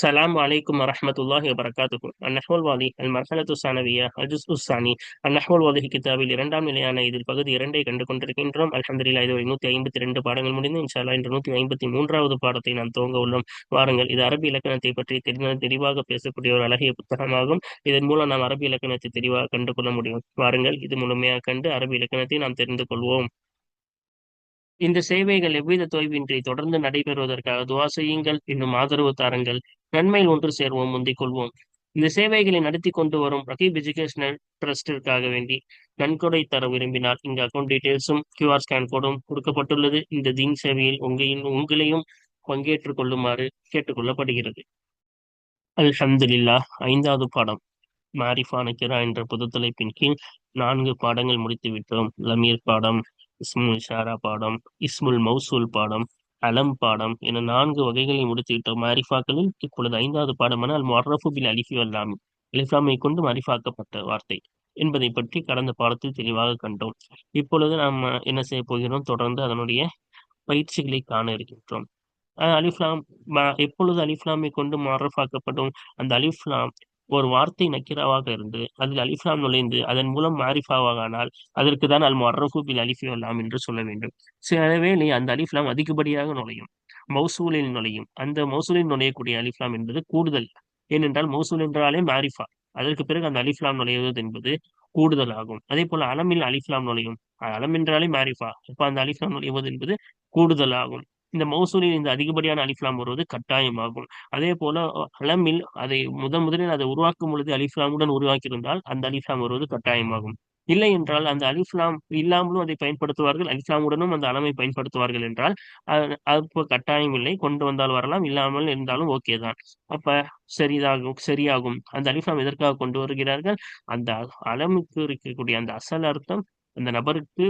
السلام عليكم ورحمة الله وبركاته. النحو الواضح المرحلة الثانوية الجزء الثاني. النحو الواضح கிதாபில் இரண்டாம் நிலையான இதில் பகுதி 2 கண்டு கொண்டிருக்கின்றோம். அல்ஹம்துலில்லாஹ் இதுவரை 152 பாடங்கள் முடிந்து இன்ஷா அல்லாஹ் இன்று 153வது பாடத்தை நாம் துவங்க உள்ளோம். வாருங்கள், இது அரபி இலக்கணத்தை பற்றி தெளிவாக பேசக்கூடிய ஒரு அழகிய புத்தகமாகும். இதன் மூலம் நாம் அரபி இலக்கணத்தை தெளிவாக கண்டு கொள்ள முடியும். வாருங்கள், இது முழுமையாக கண்டு அரபி இலக்கணத்தை நாம் தெரிந்து கொள்வோம். இந்த சேவைகள் எவ்வித தொய்வின்றி தொடர்ந்து நடைபெறுவதற்காக துஆ செய்யுங்கள், இன்னும் ஆதரவு தாருங்கள். நன்மையில் ஒன்று சேர்வோம், முந்திக் கொள்வோம். இந்த சேவைகளை நடத்தி கொண்டு வரும் ரகீப் எஜுகேஷனல் ட்ரஸ்டிற்காக வேண்டி நன்கொடை தர விரும்பினால் இங்கு அக்கௌண்ட் டீடைல்ஸும் QR ஸ்கேன் கோடும் கொடுக்கப்பட்டுள்ளது. இந்த தீன் சேவையில் உங்களையும் பங்கேற்றுக் கொள்ளுமாறு கேட்டுக்கொள்ளப்படுகிறது. அல்ஹம்துலில்லாஹ். 5வது பாடம் மாரிஃபா நக்கிரா என்ற பொது தலைப்பின் கீழ் 4 பாடங்கள் முடித்துவிட்டோம். லமீர் பாடம், இஸ்முல் இஷாரா பாடம், இஸ்முல் மௌசூல் பாடம், அலம் பாடம் என 4 வகைகளை முடித்துவிட்டோம். மாரிஃபாக்களில் இப்பொழுது 5வது பாடமான அல் முஅர்ரஃபு பில் அலிஃபி வல் லாம், அலிஃப்லாமை கொண்டு மாரிஃபாக்கப்பட்ட வார்த்தை என்பதை பற்றி கடந்த பாடத்தில் தெளிவாக கண்டோம். இப்பொழுது நாம் என்ன செய்ய போகிறோம்? தொடர்ந்து அதனுடைய பயிற்சிகளை காண இருக்கின்றோம். அலிஃப்லாம் எப்பொழுது அலிஃப்லாமை கொண்டு முஅர்ரஃபாக்கப்படும் அந்த அலிஃப்லாம் ஒரு வார்த்தை நக்கிராவாக இருந்து அதில் அலிஃப்லாம் நுழைந்து அதன் மூலம் மாரிஃபாவாக ஆனால் அதற்கு தான் அல் முஅர்ரஃபு பில் அலிஃபி வல் லாம் என்று சொல்ல வேண்டும். சில வேளை அந்த அலிஃப்லாம் அதிகப்படியாக நுழையும், மௌசூலில் நுழையும். அந்த மௌசூலில் நுழையக்கூடிய அலிஃப்லாம் என்பது கூடுதல். ஏனென்றால் மௌசூல் என்றாலே மாரிஃபா, அதற்கு பிறகு அந்த அலிஃப்லாம் நுழைவது என்பது கூடுதல் ஆகும். அதே போல அலமில் அலிஃப்லாம் நுழையும், அலம் என்றாலே மாரிஃபா, இப்ப அந்த அலிஃப்லாம் நுழைவது என்பது கூடுதல் ஆகும். இந்த மௌசூலில் இந்த அதிகப்படியான அலிஃப்லாம் வருவது கட்டாயமாகும். அதே போல அலமில் அதை முதலில் அதை உருவாக்கும் பொழுது அலிஃப்லாமுடன் உருவாக்கியிருந்தால் அந்த அலிஃப்லாம் வருவது கட்டாயமாகும். இல்லை என்றால் அந்த அலிஃப்லாம் இல்லாமலும் அதை பயன்படுத்துவார்கள், அலிஃப்லாமுடனும் அந்த அலமை பயன்படுத்துவார்கள் என்றால் அப்போ கட்டாயம் இல்லை, கொண்டு வந்தால் வரலாம், இல்லாமல் இருந்தாலும் ஓகே தான். அப்ப சரியாகும். அந்த அலிஃப்லாம் எதற்காக கொண்டு வருகிறார்கள்? அந்த அலமுக்கு இருக்கக்கூடிய அந்த அசல் அர்த்தம் அந்த நபருக்கு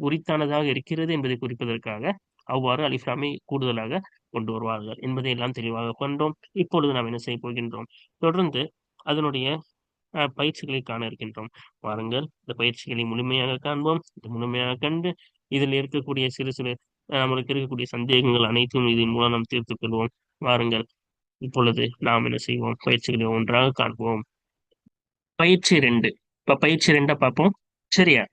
உரித்தானதாக இருக்கிறது என்பதை குறிப்பதற்காக அவ்வாறு அலிஃப்லாமை கூடுதலாக கொண்டு வருவார்கள் என்பதை எல்லாம் தெளிவாக கண்டோம். இப்பொழுது நாம் என்ன செய்ய போகின்றோம்? தொடர்ந்து அதனுடைய பயிற்சிகளை காண இருக்கின்றோம். வாருங்கள், இந்த பயிற்சிகளை முழுமையாக காண்போம். இது முழுமையாக கண்டு இதில் இருக்கக்கூடிய சிறு சிறு நம்மளுக்கு இருக்கக்கூடிய சந்தேகங்கள் அனைத்தும் இதன் மூலம் நாம் தீர்த்துக் கொள்வோம். வாருங்கள், இப்பொழுது நாம் என்ன செய்வோம்? பயிற்சிகளை ஒன்றாக காண்போம். பயிற்சி 2. இப்ப பயிற்சி 2 பார்ப்போம். சரியா?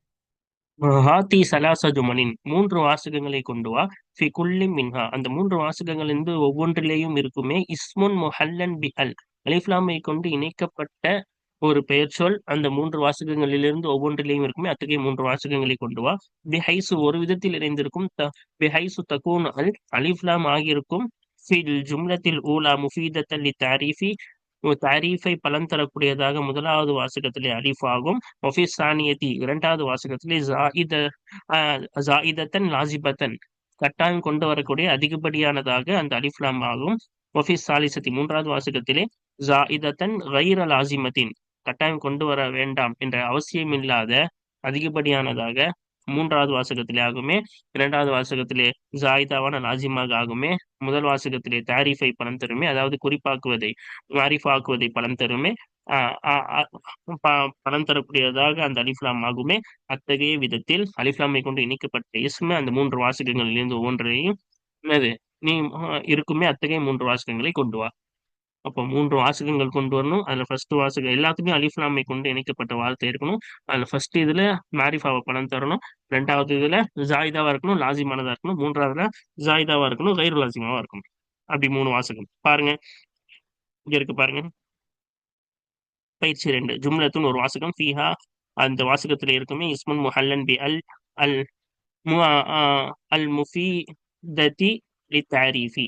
ஹாத்தி சலாச ஜுமலின் 3 வாசகங்களை கொண்டு வா. ஃபி குல்லி மின்ஹா அந்த 3 வாசகங்களிலிருந்து ஒவ்வொன்றிலேயும் இருக்குமே இஸ்முன் முஹல்லன் பி அல், அலிஃப்லாமை கொண்டு இணைக்கப்பட்ட ஒரு பெயர் சொல் அந்த 3 வாசகங்களிலிருந்து ஒவ்வொன்றிலேயும் இருக்குமே அத்தகைய 3 வாசகங்களை கொண்டு வா. பிஹைசு ஒரு விதத்தில் இணைந்திருக்கும், பிஹைசு தகூன் அல் அலிஃப்லாம் ஆகியிருக்கும். ஃபில் ஜும்லத்தில் ஊலா முஃபீதத்தல் லி தாரீஃபி தாரீஃபை பலன் தரக்கூடியதாக முதலாவது வாசகத்திலே அலிஃப் ஆகும். ஒஃபி சானியத்தி இரண்டாவது வாசகத்திலே ஜாயிதத்தன் லாசிபத்தன் கட்டாயம் கொண்டு வரக்கூடிய அதிகப்படியானதாக அந்த அலிஃப்லாம் ஆகும். ஒஃபி சாலிசத்தி மூன்றாவது வாசகத்திலே ஜாயிதத்தன் கைர லாசிமத்தின் கட்டாயம் கொண்டு வர வேண்டாம் என்ற அவசியமில்லாத அதிகப்படியானதாக மூன்றாவது வாசகத்திலே ஆகுமே. இரண்டாவது வாசகத்திலே ஜாயிதாவான லாசிமாக ஆகுமே. முதல் வாசகத்திலே தாரிஃபை பலன் தருமே, அதாவது குறிப்பாக்குவதை மாரிஃபாக்குவதை பலன் தருமே, பலன் தரக்கூடியதாக அந்த அலிஃப்லாம் ஆகுமே. அத்தகைய விதத்தில் அலிஃப்லாமை கொண்டு இணைக்கப்பட்ட இஸ்ம அந்த 3 வாசகங்களிலிருந்து ஒவ்வொன்றையும் என்னது நீ இருக்குமே அத்தகைய 3 வாசகங்களை கொண்டு வா. அப்போ 3 வாசகங்கள் கொண்டு வரணும். அதுல ஃபர்ஸ்ட் வாசகம் எல்லாத்துக்குமே அலிஃப்லாமை கொண்டு இணைக்கப்பட்ட வார்த்தை இருக்கணும். அதுல ஃபர்ஸ்ட் இதுல மாரிஃபாவை பலன் தரணும். 2வது இதுல ஜாயிதாவா இருக்கணும், லாசிமானதா இருக்கணும். 3வதுல ஜாயிதாவா இருக்கணும், கைரு லாசிமாவா இருக்கணும். அப்படி 3 வாசகம் பாருங்க. இங்க இருக்கு பாருங்க. பயிற்சி 2 ஜும்லத்துன் ஒரு வாசகம், ஃபீஹா அந்த வாசகத்துல இருக்குமே இஸ்முன் முஹல்லன் பி அல் அல் அல் முஃபீததி லித்தாரீஃபி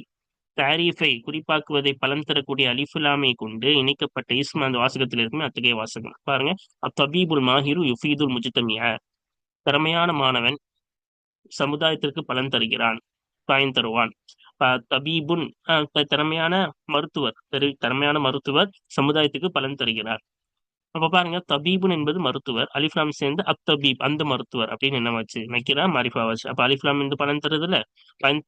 தாரீஃபை குறிப்பாக்குவதை பலன் தரக்கூடிய அலிஃபுலாமை கொண்டு இணைக்கப்பட்ட இஸ்ம அந்த வாசகத்தில் இருக்குமே அத்தகைய வாசகம் பாருங்க. அத்தபீபுல் மாஹிரு யுஃபீதுல் முஜ்தமிய திறமையான மாணவன் சமுதாயத்திற்கு பலன் தருகிறான், பயன் தருவான். தபீபுன் திறமையான மருத்துவர் சமுதாயத்துக்கு பலன் தருகிறார். அப்ப பாருங்க, தபீபுன் என்பது மருத்துவர், அலிஃப்லாம் சேர்ந்து அத்தபீப் அந்த மருத்துவர் அப்படின்னு என்ன வச்சு நக்கிரா மாரிஃபா வச்சு. அப்ப அலிஃப்லாம் இந்த பலன் தருதுல,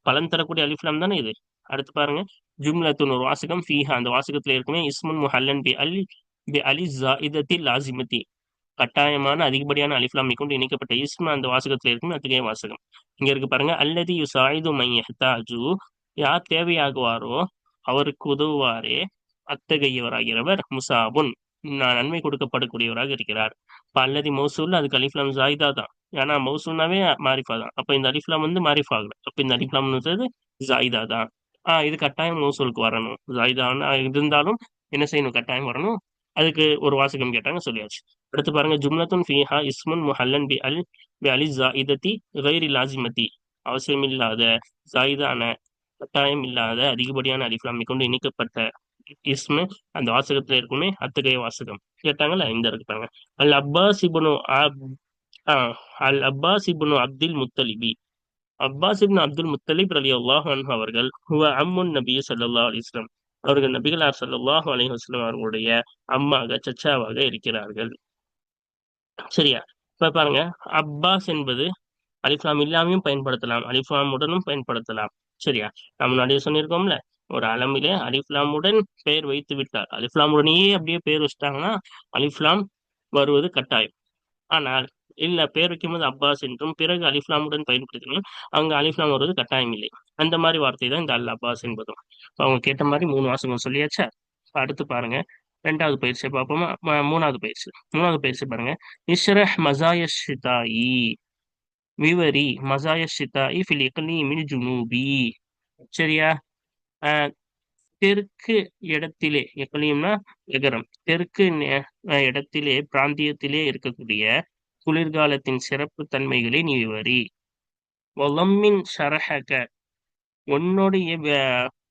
பலன் தரக்கூடிய அலிஃப்லாம் தானே இது. அடுத்து பாருங்க, ஜும்லத்துன் ஒரு வாசகம், ஃபீஹா அந்த வாசகத்துல இருக்குமே இஸ்முன் முஹல்லன் பி அலி ஜாயிதத்தில் லாசிமதி கட்டாயமான அதிகப்படியான அலிஃப்லாமை கொண்டு இணைக்கப்பட்ட இஸ்ம அந்த வாசகத்துல இருக்குமே அத்தகைய வாசகம். இங்க இருக்கு பாருங்க, அல்லதி யுசாயிது மை யஹ்தாஜு யார் தேவையாகுவாரோ அவருக்கு உதவுவாரே அத்தகையவராகிறவர் முசாபுன் நன்மை கொடுக்கப்படக்கூடியவராக இருக்கிறார். இப்ப அல்லதி மௌசூல் அதுக்கு அலிஃப்லாம் ஜாயிதா தான். ஏன்னா மௌசூல்னாவே மாரிஃபா தான். அப்ப இந்த அலிஃப்லாம் மாரிஃபா ஆகல. அப்ப இந்த அலிஃப்லாம்ன்றது ஜாயிதா தான். இது கட்டாயம் மௌசூலுக்கு வரணும். ஜாயிதான்னு இருந்தாலும் என்ன செய்யணும்? கட்டாயம் வரணும். அதுக்கு ஒரு வாசகம் கேட்டாங்க, சொல்லியாச்சு. அடுத்து பாருங்க, ஜும்லத்துன் ஃபீஹா இஸ்முன் முஹல்லன் பி அலி ஜாயிதத்தி கைரி லாசிமத்தி, அவசியமில்லாத ஜாயிதான கட்டாயம் இல்லாத அதிகப்படியான அலிஃப்லாமை கொண்டு இணைக்கப்பட்ட இஸ்மு அந்த வாசகத்துல இருக்குமே, அத்தகைய வாசகம் கேட்டாங்கல்ல. இந்த இருக்கு பாருங்க. அல் அப்பாஸ் இப்னு அல் அப்பாஸ் இப்னு அப்துல் முத்தலிபி, அப்பாஸ் இப்னு அப்துல் முத்தலிப் ரலியல்லாஹு அன்ஹு அவர்கள் ஹுவ அம்முன் நபி ஸல்லல்லாஹு அலைஹி வஸல்லம், அவர்கள் நபிகளார் ஸல்லல்லாஹு அலைஹி வஸல்லம் அவர்களுடைய அம்மாக சச்சாவாக இருக்கிறார்கள். சரியா? இப்ப பாருங்க, அப்பாஸ் என்பது அலிஃப்லாம் இல்லாமையும் பயன்படுத்தலாம், அலிஃப்லாமுடனும் பயன்படுத்தலாம். சரியா? நான் முன்னாடியே சொல்லியிருக்கோம்ல, ஒரு அலமிலே அலிஃப்லாமுடன் பெயர் வைத்து விட்டார், அலிஃப்லாமுடனேயே அப்படியே பெயர் வச்சிட்டாங்கன்னா அலிஃப்லாம் வருவது கட்டாயம். ஆனால் இல்ல, பேர் வைக்கும்போது அப்பாஸ் என்றும் பிறகு அலிஃப்லாமுடன் பயன்படுத்தணும், அங்க அலிஃப்லாம் வருவது கட்டாயம் இல்லை. அந்த மாதிரி வார்த்தை தான் இந்த அல் அப்பாஸ் என்பதும். அவங்க கேட்ட மாதிரி 3 வாசகம் சொல்லியாச்சா? அடுத்து பாருங்க, 2வது பயிற்சியை பார்ப்போமா? 3வது பயிற்சி பாருங்க. இஷ்ரஹ் மசாய ஷிதாயி, விவரி மசாய ஷிதாயி ஃபில் இக்லீமில் ஜுனூபி. சரியா? அஹ் தெற்கு இடத்திலே, இக்லீம்னா எகரம், தெற்கு இடத்திலே, பிராந்தியத்திலே இருக்கக்கூடிய குளிர்காலத்தின் சிறப்பு தன்மைகளை நீ விவரி. வலம்மின் ஷரஹக, உன்னுடைய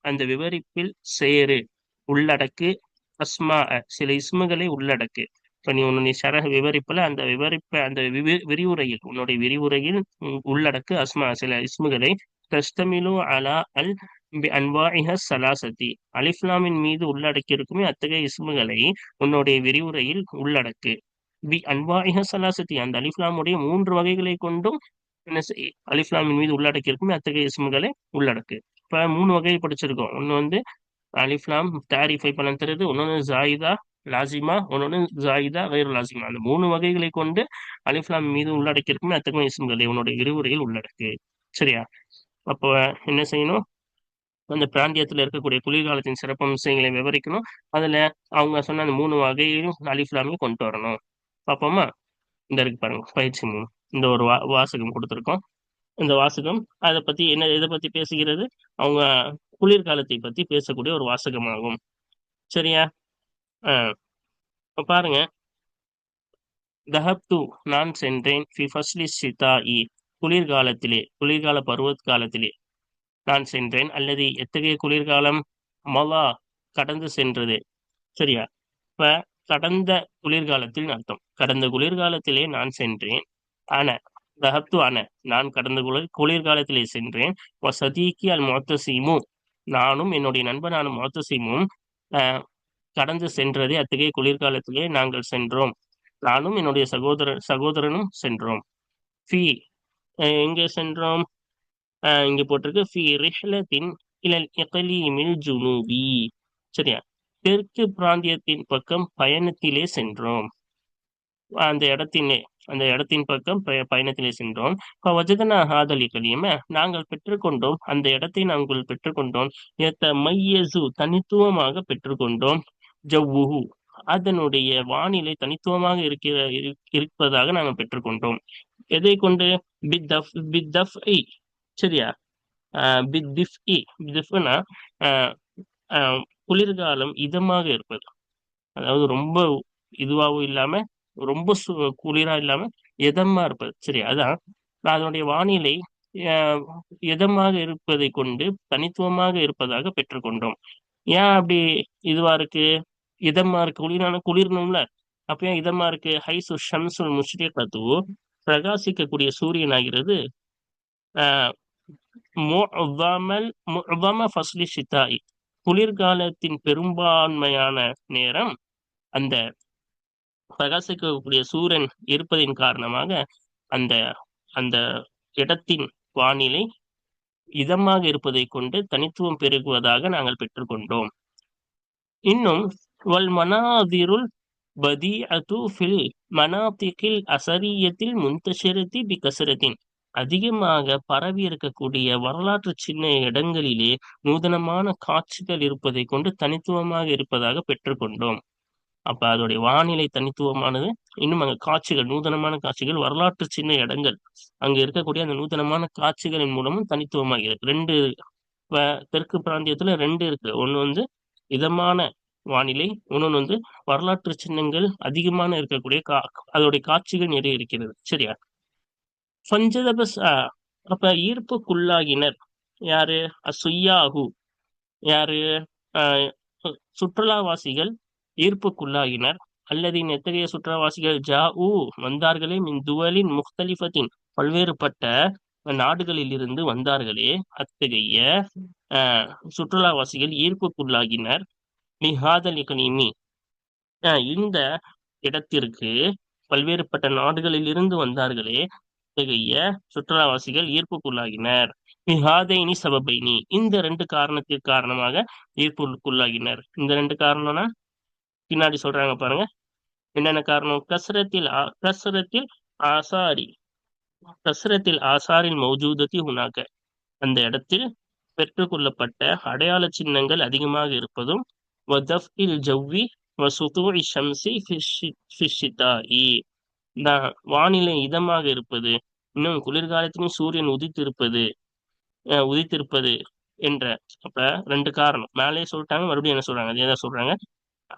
அந்த விவரிப்பில் சேரு, உள்ளடக்கு, அஸ்மா சில இஸ்முகளை உள்ளடக்கு. இப்ப நீ உன்னுடைய ஷரஹ விவரிப்புல அந்த அந்த விரிவுரையில், உன்னுடைய விரிவுரையில் உள்ளடக்கு அஸ்மா சில இஸ்முகளை. தஸ்தமிலு அலா அல் பி அன்வாஇஹ ஸலாசதி, அலிஃப்லாமின் மீது உள்ளடக்கி இருக்குமே அத்தகைய இஸ்முகளை உன்னுடைய விரிவுரையில் உள்ளடக்கு. பி அன்வாஇஹ ஸலாசதி, அந்த அலிஃப்லாமுடைய 3 வகைகளை கொண்டும் என்ன செய், அலிஃப்லாமின் மீது உள்ளடக்கி இருக்குமே அத்தகைய இஸ்முகளை உள்ளடக்கு. இப்ப 3 வகை படிச்சிருக்கோம். ஒண்ணு அலிஃப்லாம் தாரிஃபை பலன் தருது, ஒன்னொன்னு ஜாயிதா லாசிமா, ஒன்னொன்னு ஜாயிதா கைரு லாசிமா. அந்த 3 வகைகளை கொண்டு அலிஃப்லாம் மீது உள்ளடக்கி இருக்குமே அத்தகைய இஸ்முகளை உன்னுடைய விரிவுரையில் உள்ளடக்கு. சரியா? அப்போ என்ன செய்யணும்? அந்த பிராந்தியத்துல இருக்கக்கூடிய குளிர்காலத்தின் சிறப்பம்சங்களை விவரிக்கணும். அதுல அவங்க சொன்ன அந்த 3 வகையையும் அலிஃப்லாமையும் கொண்டு வரணும். பாப்போமா? இந்த இருக்கு பாருங்க, பயிற்சி 3. இந்த ஒரு வாசகம் கொடுத்திருக்கோம். இந்த வாசகம் அதை பத்தி என்ன, எதை பத்தி பேசுகிறது? அவங்க குளிர்காலத்தை பத்தி பேசக்கூடிய ஒரு வாசகமாகும். சரியா? பாருங்க, தஹப்து நான் சென்றேன், ஃபி ஃபஸ்லி ஷிதாஇ, குளிர்காலத்திலே, குளிர்கால பருவத் நான் சென்றேன். அல்லது எத்தகைய குளிர்காலம்? மலா கடந்து சென்றது. சரியா? இப்ப கடந்த குளிர்காலத்தில் அர்த்தம். கடந்த குளிர்காலத்திலே நான் சென்றேன். அன தஹப்து அன, நான் கடந்த குளிர்காலத்திலே சென்றேன். சதீக்கி அல் முஅத்தசிமு, நானும் என்னுடைய நண்பனான முஅத்தசிமும் கடந்து சென்றதே அத்தகைய குளிர்காலத்திலே நாங்கள் சென்றோம். நானும் என்னுடைய சகோதரனும் சென்றோம். ஃபி எங்கே சென்றோம்? இங்க போட்டிருக்கு ஃபி ரிஹ்லத்தின் இலல் இக்லீமில் ஜுனூபி. சரியா? தெற்கு பிராந்தியத்தின் பக்கம் பயணத்திலே சென்றோம். அந்த இடத்தின் பக்கம் பயணத்திலே சென்றோம். வஜதனா ஹாதல் இக்லீம, நாங்கள் பெற்றுக்கொண்டோம், அந்த இடத்தை நாங்கள் பெற்றுக்கொண்டோம். மையசு தனித்துவமாக பெற்றுக்கொண்டோம். ஜவ்வுஹு, அதனுடைய வானிலை தனித்துவமாக இருப்பதாக நாங்கள் பெற்றுக்கொண்டோம். எதை கொண்டு? பித்தஃப்இ. சரியா? பித்திஃப்னா குளிர்காலம் இதமாக இருப்பது, அதாவது ரொம்ப இதுவாகவும் இல்லாம ரொம்ப குளிரா இல்லாம இதமா இருப்பது. சரி, அதான் அதனுடைய வானிலை இதமாக இருப்பதை கொண்டு தனித்துவமாக இருப்பதாக பெற்றுக்கொண்டோம். ஏன் அப்படி இதுவா இருக்கு? இதமா இருக்கு, குளிரணும்ல, அப்ப ஏன் இதமா இருக்கு? ஹைசு ஷம்சுல் முஷ்ரிகத்து, பிரகாசிக்கக்கூடிய சூரியன் ஆகிறது குளிர்காலத்தின் பெரும்பான்மையான நேரம் அந்த பிரகாசிக்கக்கூடிய சூரியன் இருப்பதின் காரணமாக அந்த அந்த இடத்தின் வானிலை இதமாக இருப்பதை கொண்டு தனித்துவம் பெருகுவதாக நாங்கள் பெற்றுக்கொண்டோம். இன்னும் வல் மனாதிருல் பதிஅத்து ஃபில் மனாதிகில் அசரியத்தில் முன்தஷிரத்தி பி கசரத்தின், அதிகமாக பரவி இருக்கக்கூடிய வரலாற்று சின்ன இடங்களிலே நூதனமான காட்சிகள் இருப்பதை கொண்டு தனித்துவமாக இருப்பதாக பெற்றுக்கொண்டோம். அப்ப அதோடைய வானிலை தனித்துவமானது. இன்னும் அங்க காட்சிகள், நூதனமான காட்சிகள், வரலாற்று சின்ன இடங்கள், அங்க இருக்கக்கூடிய அந்த நூதனமான காட்சிகளின் மூலமும் தனித்துவமாகிறது. ரெண்டு தெற்கு பிராந்தியத்துல ரெண்டு இருக்கு. ஒண்ணு வந்து இதமான வானிலை, இன்னொன்னு வந்து வரலாற்று சின்னங்கள் அதிகமான இருக்கக்கூடிய அதோடைய காட்சிகள் நிறைய இருக்கிறது. சரியா? பஞ்சதபஸ் அப்ப ஈர்ப்புக்குள்ளாகினர் யாரு? அசுய்யாஹு யாரு? ஆஹ் சுற்றுலாவாசிகள் ஈர்ப்புக்குள்ளாகினர். அல்லது எத்தகைய சுற்றுலாவாசிகள்? ஜாஊ வந்தார்களே, மின் துவலின் முக்தலிஃபத்தின் பல்வேறுபட்ட நாடுகளில் இருந்து வந்தார்களே, அத்தகைய ஆஹ் சுற்றுலாவாசிகள் ஈர்ப்புக்குள்ளாகினர். லிஹாதல் இக்னீமி இந்த இடத்திற்கு பல்வேறுபட்ட நாடுகளில் இருந்து வந்தார்களே, அத்தகைய சுற்றுலாவாசிகள் ஈர்ப்புக்குள்ளாகினர். லிஹாதைனி சபபைனி இந்த ரெண்டு காரணத்திற்கு காரணமாக ஈர்ப்புக்குள்ளாகினர். இந்த ரெண்டு காரணம்னா பின்னாடி சொல்றாங்க பாருங்க என்னென்ன காரணம். கசரத்தில் ஆசாரி கசரத்தில் ஆசாரில் மௌஜூதத்தி உனாக அந்த இடத்தில் பெற்றுக்கொள்ளப்பட்ட அடையாள சின்னங்கள் அதிகமாக இருப்பதும், வதஃபில் ஜவ்வி வசுதூஇ ஷம்சி ஃபிஷ்ஷிதாஇ வானிலை இதமாக இருப்பது, இன்னும் குளிர்காலத்திலும் சூரியன் உதித்திருப்பது என்ற அப்ப ரெண்டு காரணம் மேலே சொல்லிட்டாங்க. மறுபடியும் என்ன சொல்றாங்க? அதே தான் சொல்றாங்க.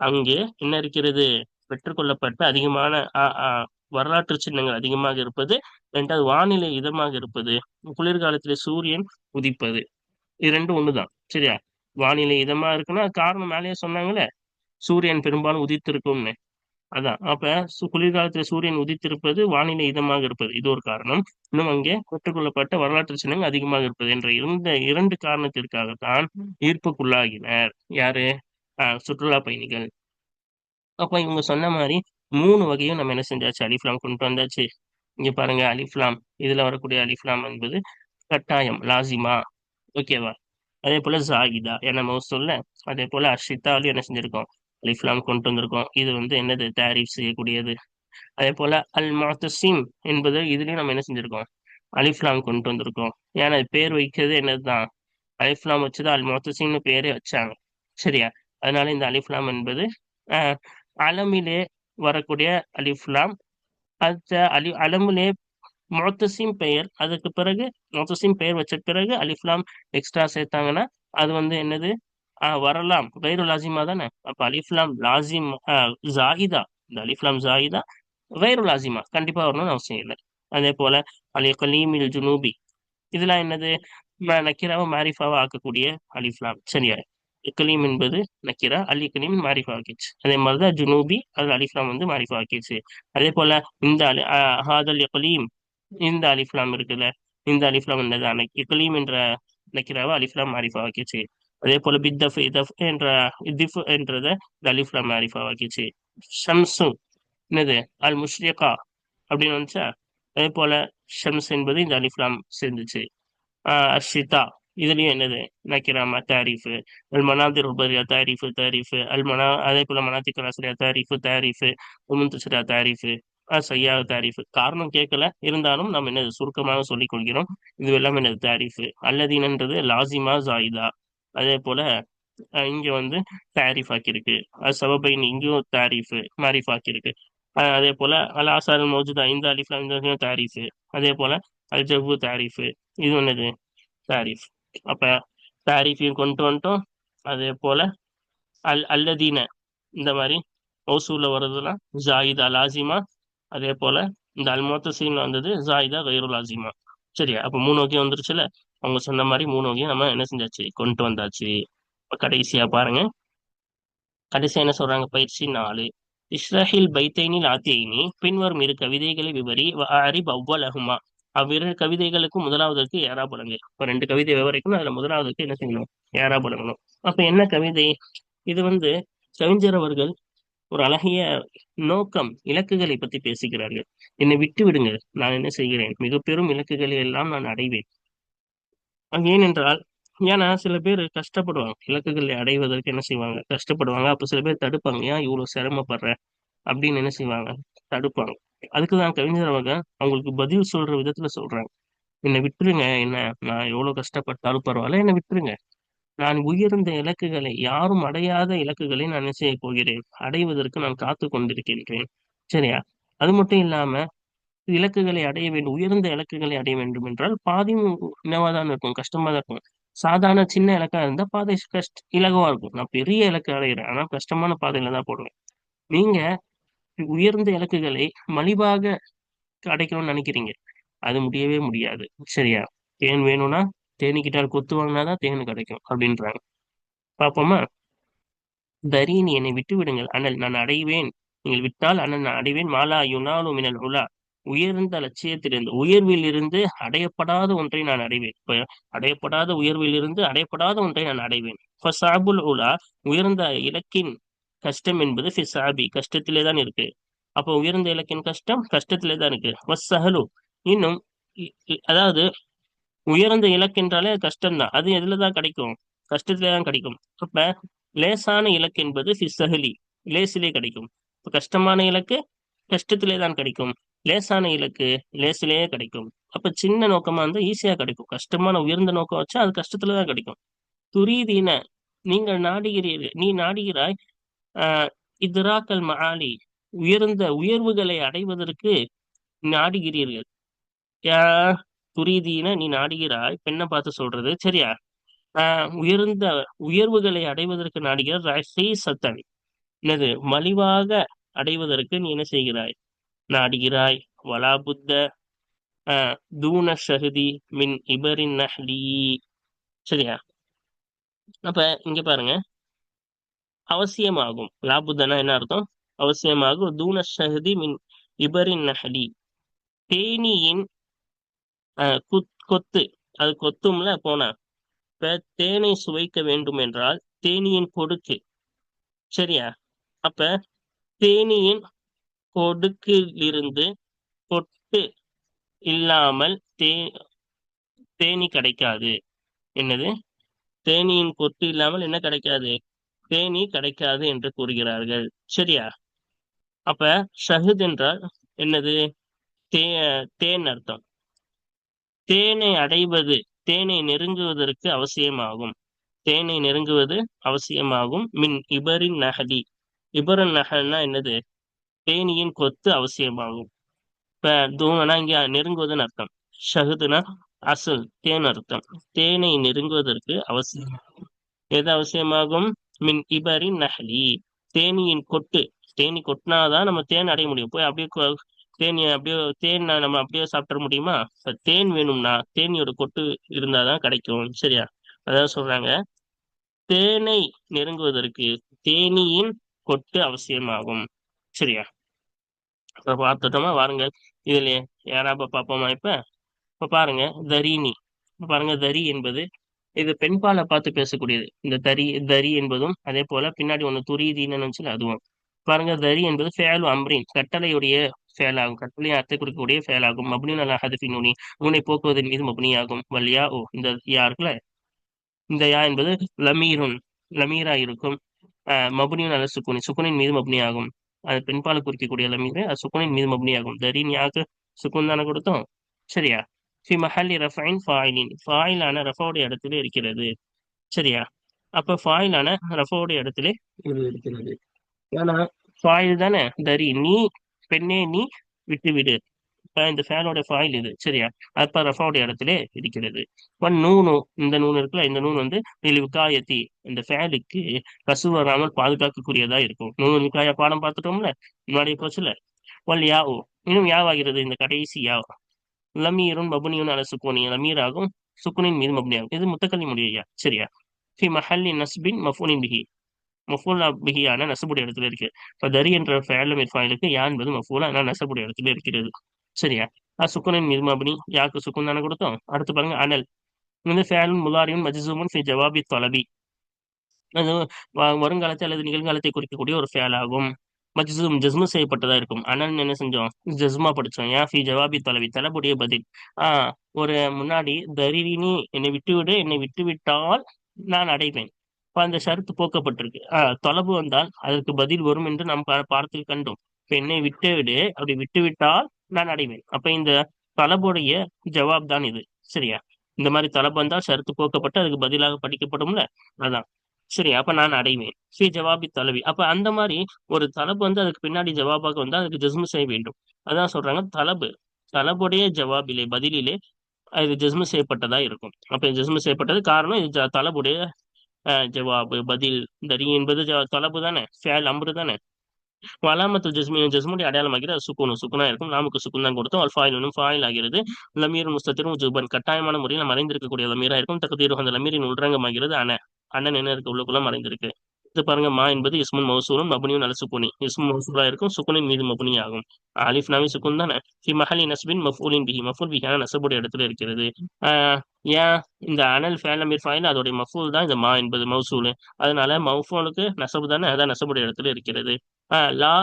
அங்கே என்ன இருக்கிறது? பெற்றுக்கொள்ளப்பட்ட அதிகமான வரலாற்று சின்னங்கள் அதிகமாக இருப்பது, ரெண்டாவது வானிலை இதமாக இருப்பது, குளிர்காலத்திலே சூரியன் உதிப்பது. இது ரெண்டும் ஒண்ணுதான். சரியா? வானிலை இதமா இருக்குன்னா காரணம் மேலேயே சொன்னாங்களே, சூரியன் பெரும்பாலும் உதித்திருக்கும்னு. அதான் அப்ப குளிர்காலத்துல சூரியன் உதித்திருப்பது, வானிலை இதமாக இருப்பது, இது ஒரு காரணம். இன்னும் அங்கே பெற்றுக்கொள்ளப்பட்ட வரலாற்று சின்னங்கள் அதிகமாக இருப்பது என்ற இந்த இரண்டு காரணத்திற்காகத்தான் ஈர்ப்புக்குள்ளாகினர் யாரு? சுற்றுலா பயணிகள். அப்ப இவங்க சொன்ன மாதிரி மூணு வகையும் நம்ம என்ன செஞ்சாச்சு? அலிஃப்லாம் கொண்டு வந்தாச்சு. இங்க பாருங்க, அலிஃப்லாம் இதுல வரக்கூடிய அலிஃப்லாம் என்பது கட்டாயம் லாசிமா. ஓகேவா? அதே போல ஜாயிதா என்ன மௌசூல்ல. அதே போல அர்ஷித்தாலும் என்ன செஞ்சிருக்கோம்? அலிஃப்லாம் கொண்டு வந்திருக்கோம். இது வந்து என்னது? தாரீஃப் செய்யக்கூடியது. அதே போல அல் முஅத்தஸிம் என்பது இதுலயும் நம்ம என்ன செஞ்சிருக்கோம்? அலிஃப்லாம் கொண்டு வந்திருக்கோம். ஏன்னா பேர் வைக்கிறது என்னதுதான்? அலிஃப்லாம் வச்சுதான் அல் முஅத்தஸிம்னு பேரே வச்சாங்க. சரியா? அதனால இந்த அலிஃப்லாம் என்பது அஹ் அலமிலே வரக்கூடிய அலிஃப்லாம். அந்த அலமிலே முஅத்தஸிம் பெயர், அதுக்கு பிறகு முஅத்தஸிம் பெயர் வச்ச பிறகு அலிஃப்லாம் எக்ஸ்ட்ரா சேர்த்தாங்கன்னா அது வந்து என்னது? வரலாம். கைரு லாசிமா தானே. அப்ப அலிஃப்லாம் லாசிம் ஜாயிதா. இந்த அலிஃப்லாம் ஜாயிதா கைரு லாசிமா கண்டிப்பா வரணும்னு அவசியம் இல்லை. அதே போல அலி கலீமில் ஜுனூபி இதெல்லாம் என்னது? நக்கிராவை மாரிஃபாவை ஆக்கக்கூடிய அலிஃப்லாம். சரியா? இக்கலீம் என்பது நக்கிரா, அல் இக்கலீம் மாரிஃபா ஆக்கிச்சு. அதே மாதிரிதான் ஜுனூபி அது அலிஃப்லாம் வந்து மாரிஃபா ஆக்கிச்சு. அதே போல இந்த ஹாதல் இக்கலீம் இந்த அலிஃப்லாம் இருக்குல்ல, இந்த அலிஃப்லாம் என்னது? இக்கலீம் என்ற நக்கிராவை அலிஃப்லாம் மாரிஃபா ஆக்கிச்சு. அதே போல பித்தஃப் இதஃப் என்ற இதிஃப் என்றத இந்த அலிஃப்லாம் மாரிஃபா ஆக்கிச்சு. ஷம்சு என்னது? அல் முஷ்ரிகா அப்படின்னு வந்துச்சா. அதே போல ஷம்ஸ் என்பது இந்த அலிஃப்லாம் சேர்ந்துச்சு. அஷிதா இதுலயும் என்னது? நக்கிராமா தாரிஃபு. அல் மனாதிர் உபரியா தாரிஃபு அதே போல மனாத்திக் அஸ்ரியா தாரிஃபு முன்தசிரா தாரிஃபு சையா தாரிஃபு. காரணம் கேட்கல, இருந்தாலும் நம்ம என்னது சுருக்கமாக சொல்லிக் கொள்கிறோம். இது எல்லாம் என்னது? தாரிஃபு. அல்லதீனன்றது லாசிமா ஜாயிதா. அதே போல இங்க வந்து தாரிஃப் ஆக்கியிருக்கு. அது சபபைன் இங்கேயும் தாரிஃபு மாரிஃப் ஆக்கியிருக்கு. அதே போல அல் ஆசார் மௌஜூதா இந்த அலிஃப்லாம் இந்த தாரிஃபு. அதே போல அல் ஜவ்வு தாரிஃபு. இது என்னது? தாரிஃப். அப்ப தாரிஃபையும் கொண்டு வந்துட்டோம். அதே போல அல்லதீன இந்த மாதிரி மௌசூல்ல வர்றதுலாம் ஜாயிதா லாசிமா. அதே போல இந்த அல்மோத்தசீன் வந்தது ஜாயிதா கைரு லாசிமா. சரியா? அப்ப மூணு வகையும் வந்துருச்சுல. அவங்க சொன்ன மாதிரி மூணு வகையும் நம்ம என்ன செஞ்சாச்சு? கொண்டு வந்தாச்சு. இப்ப கடைசியா பாருங்க. கடைசியா என்ன சொல்றாங்க? பயிற்சி 4. இஸ்ரஹில் பைத்தைனில் ஆத்தியைனி பின்வரும் இரு கவிதைகளை விவரி அரிப் அவ்வளகுமா அவ்விரு கவிதைகளுக்கும் முதலாவதற்கு ஏறா பழங்கு. இப்ப ரெண்டு கவிதை விவரிக்கணும். அதுல முதலாவதுக்கு என்ன செய்யணும்? ஏறா பழங்கணும். அப்ப என்ன கவிதை இது? வந்து கவிஞர் அவர்கள் ஒரு அழகிய நோக்கம், இலக்குகளை பத்தி பேசுகிறார்கள். என்னை விட்டு விடுங்க, நான் என்ன செய்கிறேன்? மிக பெரும் இலக்குகளை எல்லாம் நான் அடைவேன். ஏனென்றால் ஏன்னா சில பேர் கஷ்டப்படுவாங்க, இலக்குகளை அடைவதற்கு என்ன செய்வாங்க? கஷ்டப்படுவாங்க. அப்ப சில பேர் தடுப்பாங்க. ஏன் இவ்வளவு சிரமப்படுற அப்படின்னு என்ன செய்வாங்க? தடுப்பாங்க. அதுக்குதான் கவிஞர் அவங்க அவங்களுக்கு பதில் சொல்ற விதத்துல சொல்றாங்க. என்னை விட்டுருங்க. என்ன, நான் எவ்வளவு கஷ்டப்பட்டாலும் பரவாயில்ல, என்னை விட்டுருங்க. நான் உயர்ந்த இலக்குகளை, யாரும் அடையாத இலக்குகளை நான் என்ன செய்ய போகிறேன், அடைவதற்கு நான் காத்து கொண்டிருக்கின்றேன். சரியா? அது மட்டும் இல்லாம இலக்குகளை அடைய வேண்டும், உயர்ந்த இலக்குகளை அடைய வேண்டும் என்றால் பாதையும் என்னவா தான் இருக்கும், கஷ்டமா தான் இருக்கும். சாதாரண சின்ன இலக்கா இருந்தா பாதை இலகுவா இருக்கும். நான் பெரிய இலக்கு அடைகிறேன், ஆனா கஷ்டமான பாதையில தான் போடுவேன். நீங்க உயர்ந்த இலக்குகளை மலிவாக அடைக்கணும்னு நினைக்கிறீங்க. அது முடியவே முடியாது. சரியா? தேன் வேணும்னா தேனீக்கிட்ட கொத்து வாங்கினாதான் தேன் கிடைக்கும் அப்படின்றாங்க. பாப்போமா? தரீனி, என்னை விட்டு விடுங்கள், அனல் நான் அடைவேன். நீங்கள் விட்டால் அனல் நான் அடைவேன். மாலா யுனாலு மினல் உலா, உயர்ந்த லட்சியத்திலிருந்து, உயர்வில் இருந்து அடையப்படாத ஒன்றை நான் அடைவேன். இப்ப அடையப்படாத உயர்வில் இருந்து அடையப்படாத ஒன்றை நான் அடைவேன். ஃபசாபுல் உலா, உயர்ந்த இலக்கின் கஷ்டம் என்பது ஃபிசாபி, கஷ்டத்திலே தான் இருக்கு. அப்போ உயர்ந்த இலக்கின் கஷ்டம் கஷ்டத்திலே தான் இருக்கு. வஸ்ஸஹலு, இன்னும் அதாவது உயர்ந்த இலக்கு என்றாலே கஷ்டம்தான். அது எதுலதான் கிடைக்கும்? கஷ்டத்திலே தான் கிடைக்கும். அப்ப லேசான இலக்கு என்பது ஃபிஸ்ஸஹலி, லேசிலே கிடைக்கும். இப்ப கஷ்டமான இலக்கு கஷ்டத்திலே தான் கிடைக்கும். லேசான இலக்கு லேசிலேயே கிடைக்கும். அப்ப சின்ன நோக்கமா இருந்தா ஈஸியா கிடைக்கும். கஷ்டமான உயர்ந்த நோக்கம் வச்சா அது கஷ்டத்துல தான் கிடைக்கும். துரீதீன, நீங்கள் நாடுகிறீர்கள், நீ நாடுகிறாய். ஆஹ் இத்ராக்கல் மஆலி, உயர்ந்த உயர்வுகளை அடைவதற்கு நாடுகிறீர்கள். யா துரீதீன, நீ நாடுகிறாய், பெண்ணை பார்த்து சொல்றது. சரியா? உயர்ந்த உயர்வுகளை அடைவதற்கு நாடுகிறார். ரஹீசத்தன், என்னது, மலிவாக அடைவதற்கு நீ என்ன செய்கிறாய், நாடுகிறாய். வலா புத்த தூன ஷஹதி மின் இபரின் நஹ்லி. சரியா? அப்ப இங்க பாருங்க, அவசியமாகும். லாபுத்தனா என்ன அர்த்தம்? அவசியமாகும். தூன ஷஹதி மின் இபரின் நஹ்லி, தேனீயின் கொத்து, அது கொத்தும்ல போனா. இப்ப தேனை சுவைக்க வேண்டும் என்றால் தேனீயின் கொடுக்கு. சரியா? அப்ப தேனீயின் கொடுக்கிலிருந்து கொட்டு இல்லாமல் தேனி கிடைக்காது. என்னது? தேனியின் கொத்து இல்லாமல் என்ன கிடைக்காது? தேனி கிடைக்காது என்று கூறுகிறார்கள். சரியா? அப்ப ஷஹத் என்றால் என்னது? தே தேன் அர்த்தம். தேனை அடைவது, தேனை நெருங்குவதற்கு அவசியமாகும். தேனை நெருங்குவது அவசியமாகும். மின் இபரின் நஹலி, இபரன் நஹல்னா என்னது? தேனியின் கொத்து அவசியமாகும். இப்ப தூணனா இங்க நெருங்குவதுன்னு அர்த்தம். ஷஹதுனா அசல் தேன் அர்த்தம். தேனை நெருங்குவதற்கு அவசியம், எது அவசியமாகும்? மின் இபரின் நஹலி, தேனியின் கொட்டு. தேனி கொட்டினாதான் நம்ம தேன் அடைய முடியும். போய் அப்படியே தேனி அப்படியே தேன் நம்ம அப்படியே சாப்பிட முடியுமா? இப்ப தேன் வேணும்னா தேனியோட கொட்டு இருந்தாதான் கிடைக்கும். சரியா? அதான் சொல்றாங்க, தேனை நெருங்குவதற்கு தேனியின் கொட்டு அவசியமாகும். சரியா? இப்ப பார்த்துட்டோமா? வாருங்கள், இதுல யாராப்ப பார்ப்போமா? இப்ப பாருங்க, தரீனி. இப்ப பாருங்க, தரி என்பது இது பெண்பாலை பார்த்து பேசக்கூடியது. இந்த தரி என்பதும் அதே போல பின்னாடி ஒண்ணு துரியதீன்னு நினைச்சுல அதுவும். பாருங்க, தரி என்பது ஃபேலு அம்ரின், கட்டளையுடைய ஃபேலாகும், கட்டளையை அர்த்தம் கொடுக்கக்கூடிய ஃபேலாகும். மப்னின் அலா ஹதஃபி நூனி, நூனை போக்குவதன் மீது மப்னியாகும். வல்யா ஓ, இந்த யா இருக்குல்ல, இந்த யா என்பது லமீருன், லமீரா இருக்கும். மபுனியும் அல சுக்குனி, சுக்குனின் மீது மப்னியாகும். அது பெண்பாலை குறிக்கக்கூடிய லமீர், அது சுக்குனின் மீது மப்னியாகும். தரின் யாக்கு சுக்குன் தானே கொடுத்தோம். சரியா? ஃபி மஹல்லி ரஃபைன் ஃபாயிலின், ஃபாயிலான ரஃபோடைய இடத்துல இருக்கிறது. சரியா? அப்ப ஃபாயிலான ரஃபோடைய இடத்துல இது இருக்கிறது. ஏன்னா ஃபாயில் தானே தரி, நீ பெண்ணே நீ விட்டு விடு. இப்ப இந்த ஃபேனோட ஃபாயில் இது. சரியா? அப்ப ரஃபோடைய இடத்துல இருக்கிறது. ஒன் நூனு, இந்த நூன் இருக்குல்ல, இந்த நூன் வந்து விகாயத்தி, இந்த ஃபேலுக்கு கசு வராமல் பாதுகாக்கக்கூடியதா இருக்கும். நூனு விகாயா பாடம் பார்த்துட்டோம்ல, முன்னாடி போச்சுல. ஒல் யா ஓ, இன்னும் யாவாகிறது இந்த கடைசி யா. லமீருன் மபுனியுன் அல சுக்கூனி, லமீராகும், சுக்குனின் மீது மபுனியாகும். இது முத்தக்கல்லி முடியா. சரியா? ஃபி மஹல்லி நஸ்பின் மஃபூலின் பிஹி, மஃபூல் பிஹியான நசபுடைய இடத்துல இருக்கு. இப்ப தரி என்ற ஃபேல மிர்ஃபாயிலுக்கு யா என்பது மஃபூல், ஆனால் நசபுடைய இடத்துல இருக்கிறது. சரியா? சுக்குனின் மீது மபுனி, யாக்கு சுக்குன் தானே கொடுத்தோம். அடுத்து பாருங்க, அனல் வந்து ஃபேலுன் முலாரியும் மஜ்சூமுன் ஃபி ஜவாபி தொலபி, அது வருங்காலத்தை அல்லது நிகழ்காலத்தை குறிக்கக்கூடிய ஒரு ஃபேல் ஆகும். மஜ்சூம், ஜஸ்மு செய்யப்பட்டதா இருக்கும். அனல் என்ன செஞ்சோம்? ஜஸ்மா படிச்சோம். ஏன் ஃபி ஜவாபி தொலவி, தலபுடைய பதில். ஒரு முன்னாடி தரினி, என்னை விட்டுவிடு, என்னை விட்டு விட்டால் நான் அடைவேன். இப்ப அந்த ஷரத்து போக்கப்பட்டிருக்கு. தொலபு வந்தால் அதற்கு பதில் வரும் என்று நாம் பாடத்தில் கண்டோம். இப்ப என்னை விட்டு விடு, அப்படி விட்டு விட்டால் நான் அடைவேன். அப்ப இந்த தலபுடைய ஜவாப் தான் இது. சரியா? இந்த மாதிரி தலப் வந்தா ஷரத்து போக்கப்பட்டு அதுக்கு பதிலாக படிக்கப்படும்ல, அதான். சரி, அப்ப நான் அடைவேன். ஃபி ஜவாபி தலவி. அப்ப அந்த மாதிரி ஒரு தலப் வந்து அதுக்கு பின்னாடி ஜவாபாக வந்தா அதுக்கு ஜஸ்மு செய்ய வேண்டும். அதான் சொல்றாங்க தலபு. தலபுடைய ஜவாபிலே பதிலிலே இது ஜஸ்மு செய்யப்பட்டதா இருக்கும். அப்ப ஜஸ்மு செய்யப்பட்டது காரணம் இது தலபுடைய ஜவாபு பதில். இந்த ரீ என்பது தலபு தானே, ஃபேல் அம்ரு தானே. அலாமத்து ஜஸ்மி ஜஸ்முடைய அடையாளமாகிறது அது சுக்குனா இருக்கும். நாமுக்கு சுக்குன் தான் கொடுத்தோம். அல் ஃபாயில் ஃபாயில் ஆகிறது. லமீர் முஸ்தத்திரும் ஜுபன் கட்டாயமான முறையில் மறைந்திருக்கக்கூடிய லமீரா இருக்கும். தகுதீரு அந்த லமீரின் உள்ரங்கமாகிறது அண்ணன் என்ன இருக்கு உள்ளுக்குள்ள மறைந்திருக்கு. இது பாருங்க, மா என்பது இஸ்முன் மௌசூலும் மபுனியும் அல சுக்குனி. இஸ்மு மௌசூலா இருக்கும், சுக்குனின் மீது மபுனி ஆகும். அலிஃப் நாமி சுக்குன் தானே. ஃபி மஹலி நஸ்பின் மஃபூலின் பிஹி. மஃபூல் பிஹான நசபுடைய இடத்துல இருக்கிறது. ஆஹ் ஏன் இந்த அனல் ஃபேல் அமீர் ஃபாயில் அதோடைய மஃபூல் தான் இந்த மா என்பது மௌசூல். அதனால மௌஃபூலுக்கு நசபு தானே, அதான் நசபுடைய இடத்துல இருக்கிறது. லா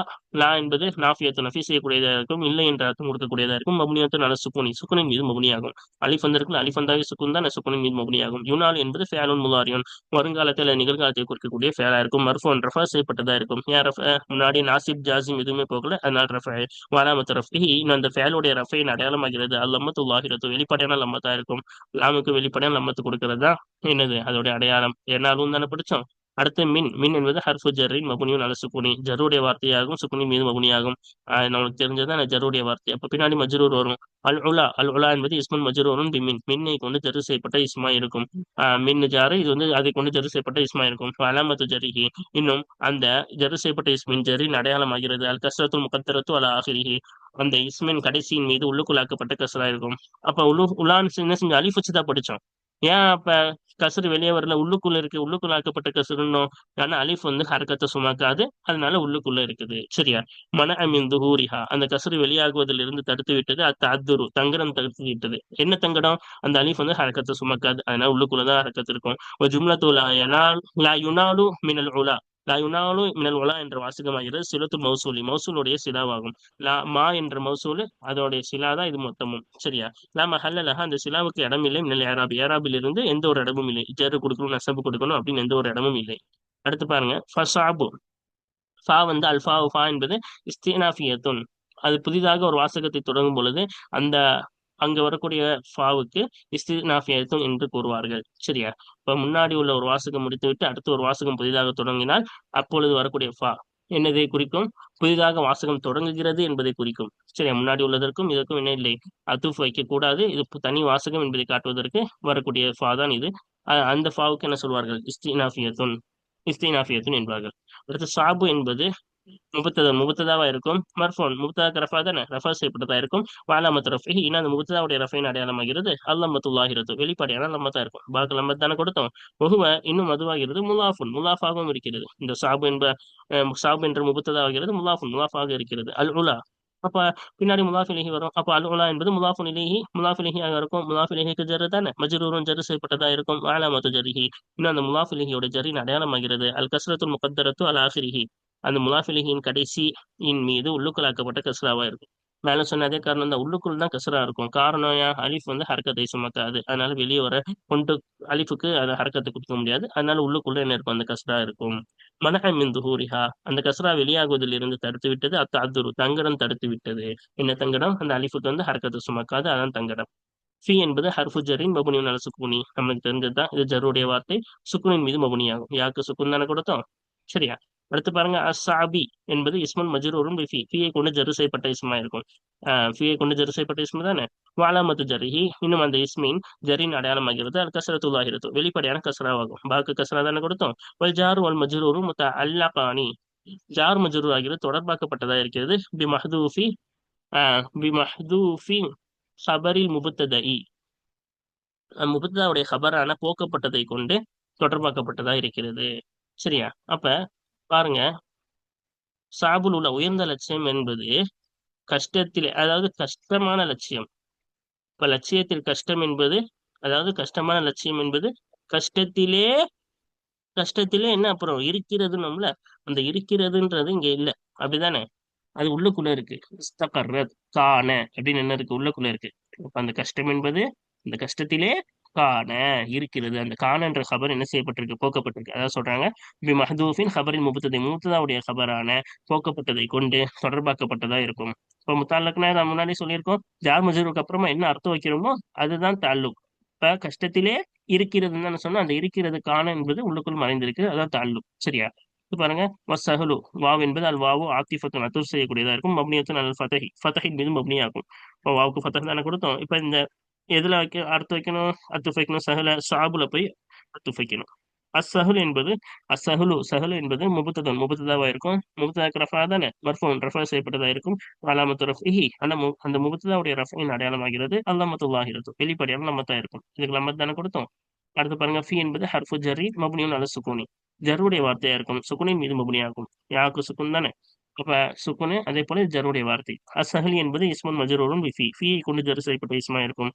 லா என்பது நாஃபியத்து நஃபி செய்யக்கூடியதா இருக்கும், இல்லை என்ற அர்த்தம் கொடுக்கக்கூடியதா இருக்கும். மபுனியத்து நல்ல சுக்குனி, சுக்குனின் மீது மபுனியாகும். அலிஃப் வந்திருக்கு, அலிஃப் வந்தாவே சுக்குன் தான், சுக்குனின் மீது மபுனியாகும். யுனால் என்பது ஃபேலுன் முலாரியுன், வருங்காலத்தில் நிகழ்காலத்தை குறிக்கக்கூடிய ஃபேலா இருக்கும். மர்ஃபூன் ரஃபா செய்யப்பட்டதா இருக்கும். ஏன் ரஃபா முன்னாடி நாசிப் ஜாசிம் எதுவுமே போகல, அதனால ரஃபா. வாலாமத்து ரஃபிஹி அந்த ஃபேலுடைய ரஃபையின் அடையாளமாகிறது அல்லம்மத்து லாஹிரத்து, வெளிப்படையான லம்மத்தா இருக்கும். லாமுக்கு வெளிப்படையான லம்மத்து கொடுக்கறது தான் என்னது அதோடைய அடையாளம். என்னாலும் தானே படிச்சோம். அடுத்து மின். மின் என்பது ஹர்ஃபு ஜர்ரின் மபுனியும் நல்ல சுக்குனி, ஜருடைய வார்த்தையாகும், சுக்குனி மீது மபுனியாகும். நம்மளுக்கு தெரிஞ்சதுதான் ஜருடைய வார்த்தை. அப்ப பின்னாடி மஜ்ரூர் வரும். அல் உலா என்பது இஸ்முன் மஜ்ரூரும் பி மின், மின்னை கொண்டு ஜரு செய்யப்பட்ட இஸ்மா இருக்கும். மின் ஜாரு இது வந்து அதை கொண்டு ஜரு செய்யப்பட்ட இஸ்மா இருக்கும். அலாமத்து ஜரிஹி இன்னும் அந்த ஜரு செய்யப்பட்ட இஸ்மின் ஜரின் அடையாளமாகிறது. அல் கஸ்ரத்துல் முகத்தரத்து அல ஆஹிரிஹி அந்த இஸ்மின் கடைசியின் மீது உள்ளுக்குள்ளாக்கப்பட்ட கஸ்ரா இருக்கும். அப்ப உலான்னு என்ன செஞ்சு அலிஃப் வச்சு தான் படிச்சோம். ஏன் அப்ப கசுறு வெளியே வரல, உள்ளுக்குள்ள இருக்கு, உள்ளுக்குள்ளாக்கப்பட்ட கசுருன்னோம். ஏன்னா அலிஃப் வந்து ஹரக்கத்தை சுமக்காது, அதனால உள்ளுக்குள்ள இருக்குது. சரியா? மன அமின் துஹூரிஹா அந்த கசுறு வெளியாகுவதிலிருந்து தடுத்து விட்டது. அத்தஅத்துரு தங்கடம் தடுத்து விட்டது. என்ன தங்கடம்? அந்த அலிஃப் வந்து ஹரக்கத்தை சுமக்காது, அதனால உள்ளுக்குள்ளதான் ஹரக்கத்து இருக்கும். ஒரு ஜும்லத்து லா யுனாலு மினல் உலா. லா யுனாலு மினல் உலா என்ற வாசகமாகிறது சிலத்து மௌசூலி, மௌசூலுடைய சிலாவாகும். மா என்ற மௌசூல் அதோடைய சிலா தான் இது மொத்தமும். சரியா? மஹல்லலஹா அந்த சிலாவுக்கு இடம் இல்லை. மின்னல் ஏராபி ஏராபில் இருந்து எந்த ஒரு இடமும் இல்லை. ஜரு கொடுக்கணும், நசபு கொடுக்கணும் அப்படின்னு எந்த ஒரு இடமும் இல்லை. அடுத்து பாருங்க, ஃபசாபு. ஃபா வந்து அல்ஃபா ஃபா என்பது இஸ்தினாஃபியத்துன், அது புதிதாக ஒரு வாசகத்தை தொடங்கும் பொழுது அந்த அங்க வரக்கூடிய ஃபாவுக்கு இஸ்தினாஃபியத்துன் என்று கூறுவார்கள். சரியா? இப்ப முன்னாடி உள்ள ஒரு வாசகம் முடித்துவிட்டு அடுத்து ஒரு வாசகம் புதிதாக தொடங்கினால் அப்பொழுது வரக்கூடிய ஃபா என்னதை குறிக்கும்? புதிதாக வாசகம் தொடங்குகிறது என்பதை குறிக்கும். சரியா? முன்னாடி உள்ளதற்கும் இதற்கும் என்ன இல்லை, அத்துஃப் வைக்க கூடாது. இது தனி வாசகம் என்பதை காட்டுவதற்கு வரக்கூடிய ஃபா தான் இது. அந்த ஃபாவுக்கு என்ன சொல்வார்கள்? இஸ்தினாஃபியத்துன் என்பார்கள். அடுத்து சாபு என்பது முபத்ததாவா இருக்கும். மர்ஃபூன் முபத்ததா ரஃபா தானே, ரஃபா செய்யப்பட்டதா இருக்கும். வாலாமத் ரஃபிஹி இன்னும் அந்த முபத்ததாவுடைய ரஃபைன் அடையாளமாகிறது அல்லம்மத்துல்லாஹிரத்து, வெளிப்படையான லம்மத்தா இருக்கும். பாக்கு லம்மத் தானே கொடுத்தோம். ஒஹுவ இன்னும் அதுவாகிறது முலாஃபுன், முலாஃபாகவும் இருக்கிறது. இந்த சாபு என்ற முபத்ததாகிறது, முலாஃபுன் முலாஃபாக இருக்கிறது. அல் உலா அப்ப பின்னாடி முலாஃபிலிஹி வரும். அப்ப அல் உலா என்பது முலாஃபுன் இலைஹி முலாஃபிலிஹியாக இருக்கும். முலாஃபிலிஹிக்கு ஜரு தானே, மஜ்ரூரும் ஜரு செய்யப்பட்டதா இருக்கும். வாலாமத்து ஜரிஹி இன்னும் அந்த முலாஃபிலிஹியோட ஜரின் அடையாளமாகிறது. அல் கஸ்ரத்துல் முகத்தரத்து அல் ஆஹிரிஹி அந்த முலாஃபிலிகின் கடைசியின் மீது உள்ளுக்குள்ளாக்கப்பட்ட கஸ்ராவா இருக்கும். மேல சொன்ன அதே காரணம் தான், உள்ளுக்குள் தான் கஸ்ரா இருக்கும். காரணம் ஏன்? அலிஃப் வந்து ஹரக்கத்தை சுமக்காது, அதனால வெளியே வர கொண்டு அலிஃபுக்கு அதை ஹரக்கத்தை கொடுக்க முடியாது, அதனால உள்ளுக்குள்ள என்ன இருக்கும்? அந்த கஸ்ரா இருக்கும். மனஹ மின் துஹூரிஹா அந்த கஸ்ரா வெளியாகுவதில் இருந்து தடுத்து விட்டது. அத்தஅத்துரு தங்கடம் தடுத்து விட்டது. என்ன தங்கடம்? அந்த அலிஃபுக்கு வந்து ஹரக்கத்தை சுமக்காது, அதான் தங்கடம். ஃபி என்பது ஹர்ஃபு ஜரின் மபுனியும் அல சுக்குனி, நமக்கு தெரிஞ்சதுதான். இது ஜருடைய வார்த்தை, சுக்குனின் மீது மபுனியாகும். யாக்கு சுக்குன் தானே கொடுத்தோம். சரியா? அடுத்து பாருங்க, அஸ்ஸாபி என்பது இஸ்முன் மஜ்ரூரும் பி ஃபீயை கொண்டு ஜரு செய்யப்பட்ட இஸ்மா இருக்கும். ஃபீயை கொண்டு ஜரு செய்யப்பட்ட இஸ்மு தானே. வாலாமத்து ஜரிஹி இன்னும் அந்த இஸ்மின் ஜரின் அடையாளமாகிறது. அது கஸ்ரத்துல்லாஹிரத்து, வெளிப்படையான கஸ்ராவாகும். பாக்கு கஸ்ரா தானே கொடுத்தோம். வல் ஜாரு வல் மஜ்ரூரு முத்தஅல்லகானி ஜார் மஜ்ரூர் ஆகிறது தொடர்பாக்கப்பட்டதா இருக்கிறது. பி மஹ்தூஃபி ஹபரில் முபத்ததஇ முபத்ததாவுடைய ஹபரான போக்கப்பட்டதை கொண்டு தொடர்பாக்கப்பட்டதா இருக்கிறது. சரியா? அப்ப பாருங்க, சாபுல் உள்ள உயர்ந்த லட்சியம் என்பது கஷ்டத்திலே, அதாவது கஷ்டமான லட்சியம். இப்ப லட்சியத்தில் கஷ்டம் என்பது, அதாவது கஷ்டமான லட்சியம் என்பது கஷ்டத்திலே கஷ்டத்திலே என்ன அப்புறம் இருக்கிறதுன்னு அந்த இருக்கிறதுன்றது இங்க இல்ல, அப்படிதானே? அது உள்ளுக்குள்ள இருக்கு. இஸ்தகர்ரத் கான அப்படின்னு என்ன இருக்கு? உள்ளுக்குள்ள இருக்கு. அப்ப அந்த கஷ்டம் என்பது இந்த கஷ்டத்திலே காண இருக்கிறது. அந்த காண என்ற கபர் என்ன செய்யப்பட்டிருக்கு? போக்கப்பட்டிருக்கு. அதாவது சொல்றாங்க, மஹ்தூஃபின் கபரில் முபத்ததை முபத்ததாவுடைய கபரான போக்கப்பட்டதை கொண்டு தொடர்பாக்கப்பட்டதா இருக்கும். இப்ப முத்தல்லக்னா நான் முன்னாடியே சொல்லியிருக்கோம். ஜார் மஜ்ரூருக்கு அப்புறமா என்ன அர்த்தம் வைக்கிறோமோ அதுதான் தாலுக். இப்ப கஷ்டத்திலே இருக்கிறதுன்னு தானே சொன்னோம். அந்த இருக்கிறது காண என்பது உள்ளுக்குள் மறைந்திருக்கு. அதான் தாலுக். சரியா? இப்ப பாருங்க, வஸ்ஸஹ்லு வாவ் என்பது அல் வாவு ஆத்திஃபத்துன் அத்துஃப் செய்யக்கூடியதா இருக்கும். மப்னியத்துன் அல் ஃபதஹி ஃபதஹின் மீது மப்னியாகும். இப்போ வாவுக்கு ஃபதஹ் தானே கொடுத்தோம். இப்ப இந்த எதுல அடுத்து வைக்கணும்? அத்துஃப் வைக்கணும். சஹல ஷாபுல போய் அத்துஃப் வைக்கணும். அஸ்ஸஹ்லு என்பது சஹலு என்பது முபத்ததாவா இருக்கும். முபத்ததாக்கு ரஃபா தானே, மர்ஃபூன் ரஃபா செய்யப்பட்டதா இருக்கும். அலாமத்து ரஃபிஹி அந்த முபத்ததாவுடைய ரஃபின் அடையாளமாகிறது அல்லாமத்து லாஹிரத்து வெளிப்படையான லம்மத்தா இருக்கும். இதுக்கு லம்மத் தானே கொடுத்தோம். அடுத்து பாருங்க, ஃபி என்பது ஹர்ஃபு ஜர்ரி மப்னியுன் அல சுக்கூனி ஜர்ருடைய வார்த்தையா இருக்கும். சுக்குனின் மீது மப்னியாகும். யாக்கு சுக்குன் தானே, அப்ப சுக்குனு அதே போல ஜருடைய வார்த்தை. அஸ்ஸஹ்லி என்பது இஸ்முன் மஜ்ரூருன் பி ஃபீ ஃபீ கொண்டு ஜரு செய்யப்பட்ட இஸ்மா இருக்கும்.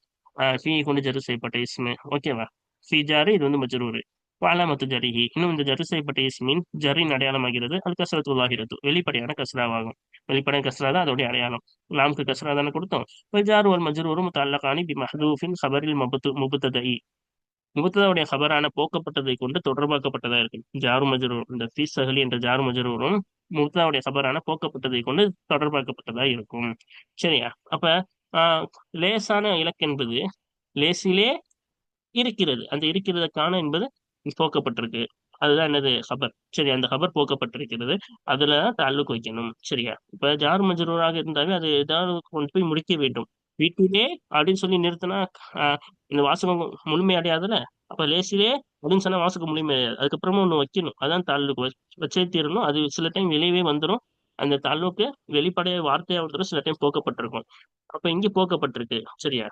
ஃபீ கொண்டு ஜரு செய்யப்பட்ட இஸ்மு. ஓகேவா? ஃபீ ஜாரு இது வந்து மஜ்ரூரு. அலாமத்து ஜரிஹி இன்னும் இந்த ஜரு செய்யப்பட்ட இஸ்மின் ஜரின் அடையாளமாகிறது அல் கஸ்ரத்து லாஹிரத்து வெளிப்படையான கஸ்ராவாகும். வெளிப்படையான கஸ்ரா தான் அதோடைய அடையாளம். லாம்க்கு கஸ்ரா தானே கொடுத்தோம். ஜாரு வல் மஜ்ரூரு முத்தல்லகானி பி மஹ்தூஃபின் கபரில் முபத்ததஇ முபத்ததாவுடைய கபரான போக்கப்பட்டதை கொண்டு தொடர்பாக்கப்பட்டதா இருக்கு. ஜாரு மஜ்ரூர் இந்த ஃபீ சஹலி என்ற ஜாரு மஜ்ரூரும் முபத்ததாவுடைய கபரான போக்கப்பட்டதை கொண்டு தொடர்பாக்கப்பட்டதா இருக்கும். சரியா? அப்ப ஆஹ் லேசான இலக்கு என்பது லேசிலே இருக்கிறது. அந்த இருக்கிறதுக்கான என்பது போக்கப்பட்டிருக்கு. அதுதான் என்னது? ஹபர். சரி, அந்த ஹபர் போக்கப்பட்டிருக்கிறது. அதுல தாலுக் வைக்கணும். சரியா? இப்ப ஜார் மஜ்ரூராக இருந்தாவே அது ஏதாவது கொண்டு போய் முடிக்க வேண்டும். வீட்டிலே அப்படின்னு சொல்லி நிறுத்தினா இந்த வாசகம் முழுமை அடையாதுல. அப்ப லேசிலே அப்படின்னு சொன்னா வாசகம் முழுமை அடையாது. அதுக்கப்புறமா ஒண்ணு வைக்கணும். அதான் தாலுக் வச்சே தீரணும். அது சில டைம் வெளியவே வந்துடும். அந்த தாலுக்கு வெளிப்படைய வார்த்தையா வந்துடும், சில டைம் போக்கப்பட்டிருக்கும். அப்ப இங்க போக்கப்பட்டிருக்கு. சரியா?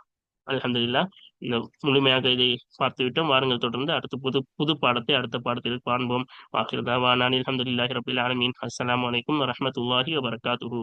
அல்ஹம்துலில்லாஹ். இந்த முழுமையாக இதை பார்த்துவிட்டோம். வாருங்கள் தொடர்ந்து அடுத்த புது புது பாடத்தை அடுத்த பாடத்தில் காண்போம். ஆகிர் தாவானா அல்ஹம்துலில்லாஹி ரப்பில் ஆலமீன். அஸ்ஸலாமு அலைக்கும் வரஹ்மத்துல்லாஹி வபரகாத்துஹு.